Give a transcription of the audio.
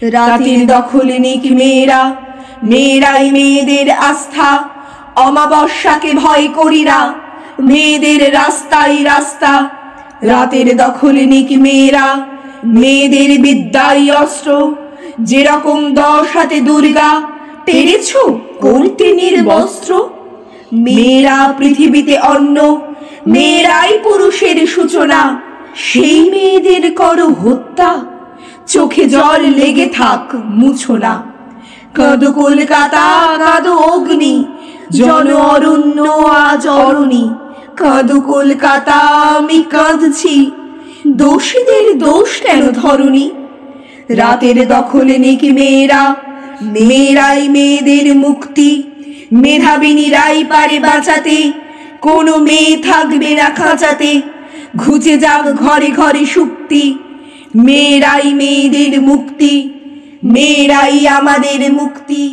রাতের দখলে নিক মেয়েরা, মেয়েরাই মেয়েদের আস্থা। অমাবস্যাকে ভয় করি না, মেয়েদের রাস্তাই রাস্তা। রাতের দখলে নিক মেয়েরা, মেয়েদের বিদ্যাই অস্ত্র। যেরকম 10 হাতে দুর্গা, পেরেছ করতে নির্বস্ত্র। মেয়েরা পৃথিবীতে অন্য, মেয়েরাই পুরুষের সূচনা। সেই মেয়েদের করো হত্যা, চোখে জল লেগে থাক মুছো না। কাঁদো কলকাতা, কাঁদো অগ্নি, জন অরণ্য আজ অরণি। কাঁদো কলকাতা, আমি কাঁদছি, দোষীদের দোষ কেন ধরনি। রাতের দখলে নিক মেয়েরা, মেয়েরাই মেয়েদের মুক্তি। মেধাবিনীরাই পারে বাঁচাতে, কোনো মেয়ে থাকবে না খাঁচাতে। ঘুচে যাক ঘরে ঘরে শুক্তি, মেয়েরাই মেয়েদের মুক্তি, মেয়েরাই আমাদের মুক্তি।